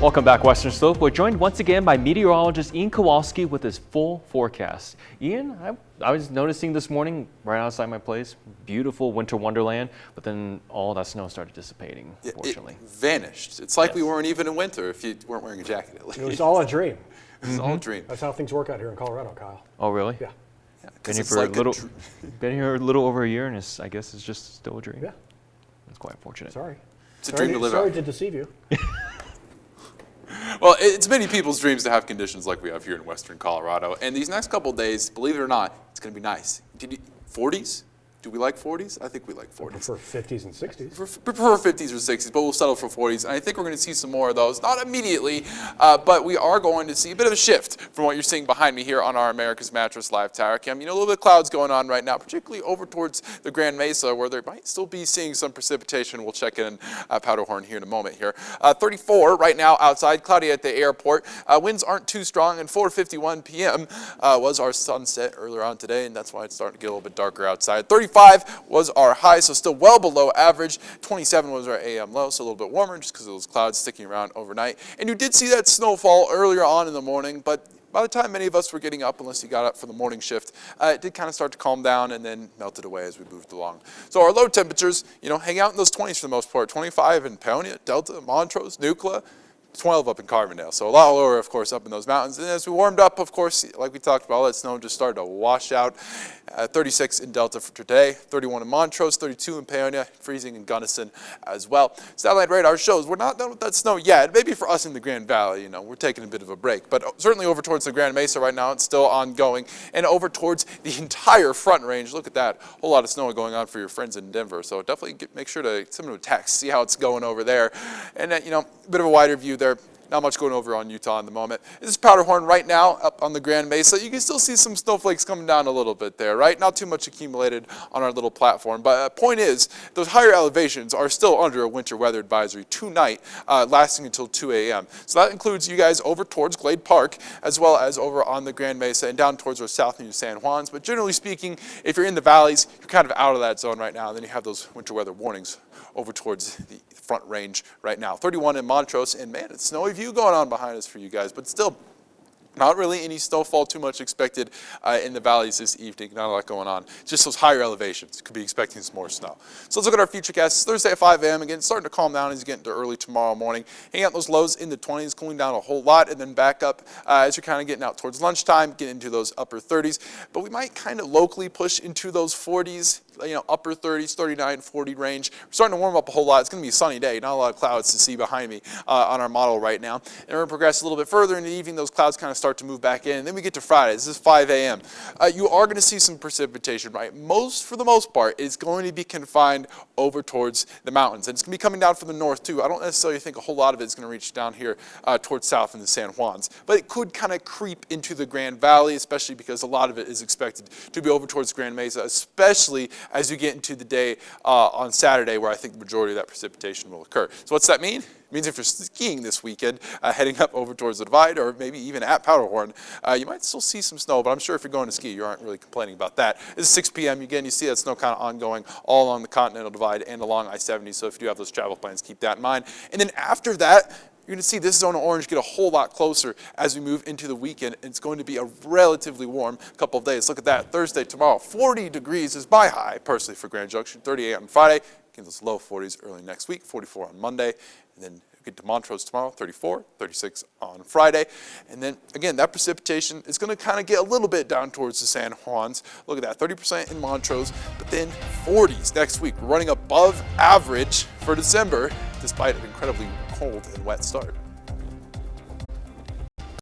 Welcome back, Western Slope. We're joined once again by meteorologist Ian Kowalski with his full forecast. Ian, I was noticing this morning right outside my place, beautiful winter wonderland, but then all that snow started dissipating, unfortunately. It vanished. It's like we weren't even in winter if you weren't wearing a jacket at least. It was all a dream. It was all a dream. That's how things work out here in Colorado, Kyle. Oh, really? Yeah. Been here for been here a little over a year, and I guess it's just still a dream. Yeah. It's quite unfortunate. Sorry. It's a dream to live out. Sorry to deceive you. Well, it's many people's dreams to have conditions like we have here in Western Colorado. And these next couple of days, believe it or not, it's going to be nice. 40s? Do we like 40s? I think we like 40s. For 50s and 60s. Prefer 50s or 60s, but we'll settle for 40s. And I think we're going to see some more of those. Not immediately, but we are going to see a bit of a shift from what you're seeing behind me here on our America's Mattress live tower cam. You know, a little bit of clouds going on right now, particularly over towards the Grand Mesa, where there might still be seeing some precipitation. We'll check in Powderhorn here in a moment here. 34 right now outside, cloudy at the airport. Winds aren't too strong, and 4:51 p.m. Was our sunset earlier on today, and that's why it's starting to get a little bit darker outside. 35 was our high, so still well below average. 27 was our AM low, so a little bit warmer just because of those clouds sticking around overnight. And you did see that snowfall earlier on in the morning, but by the time many of us were getting up, unless you got up for the morning shift, it did kind of start to calm down and then melted away as we moved along. So our low temperatures, hang out in those 20s for the most part. 25 in Paonia, Delta, Montrose, Nucla. 12 up in Carbondale, so a lot lower, of course, up in those mountains. And as we warmed up, of course, like we talked about, all that snow just started to wash out. 36 in Delta for today, 31 in Montrose, 32 in Paonia, freezing in Gunnison as well. Satellite radar shows we're not done with that snow yet. Maybe for us in the Grand Valley, we're taking a bit of a break. But certainly over towards the Grand Mesa right now, it's still ongoing. And over towards the entire Front Range, look at that, a whole lot of snow going on for your friends in Denver. So definitely make sure to send them a text, see how it's going over there. And, a bit of a wider view there. Not much going over on Utah in the moment. This is Powderhorn right now up on the Grand Mesa. You can still see some snowflakes coming down a little bit there, right? Not too much accumulated on our little platform. But point is, those higher elevations are still under a winter weather advisory tonight, lasting until 2 a.m. So that includes you guys over towards Glade Park, as well as over on the Grand Mesa and down towards our south New San Juans. But generally speaking, if you're in the valleys, you're kind of out of that zone right now. And then you have those winter weather warnings over towards the Front Range right now. 31 in Montrose, and man, it's snowy view going on behind us for you guys, but still not really any snowfall too much expected in the valleys this evening. Not a lot going on. Just those higher elevations. Could be expecting some more snow. So let's look at our futurecast. It's Thursday at 5 a.m. Again, starting to calm down as you get into early tomorrow morning. Hanging out those lows in the 20s, cooling down a whole lot, and then back up as you're kind of getting out towards lunchtime, getting into those upper 30s. But we might kind of locally push into those 40s. Upper 30s, 39, 40 range. We're starting to warm up a whole lot. It's going to be a sunny day. Not a lot of clouds to see behind me on our model right now. And we're going to progress a little bit further in the evening. Those clouds kind of start to move back in. And then we get to Friday. This is 5 a.m. You are going to see some precipitation, right? For the most part, it's going to be confined over towards the mountains. And it's going to be coming down from the north, too. I don't necessarily think a whole lot of it is going to reach down here towards south in the San Juans. But it could kind of creep into the Grand Valley, especially because a lot of it is expected to be over towards Grand Mesa, especially as you get into the day on Saturday, where I think the majority of that precipitation will occur. So what's that mean? It means if you're skiing this weekend, heading up over towards the Divide, or maybe even at Powderhorn, you might still see some snow, but I'm sure if you're going to ski, you aren't really complaining about that. It's 6 p.m. Again, you see that snow kind of ongoing all along the Continental Divide and along I-70, so if you do have those travel plans, keep that in mind. And then after that, you're going to see this zone of orange get a whole lot closer as we move into the weekend. It's going to be a relatively warm couple of days. Look at that. Thursday, tomorrow, 40 degrees is my high, personally, for Grand Junction. 38 on Friday. Again, those low 40s early next week. 44 on Monday. And then get to Montrose tomorrow, 34, 36 on Friday. And then, again, that precipitation is going to kind of get a little bit down towards the San Juans. Look at that, 30% in Montrose, but then 40s next week. We're running above average for December, despite an incredibly cold and wet start.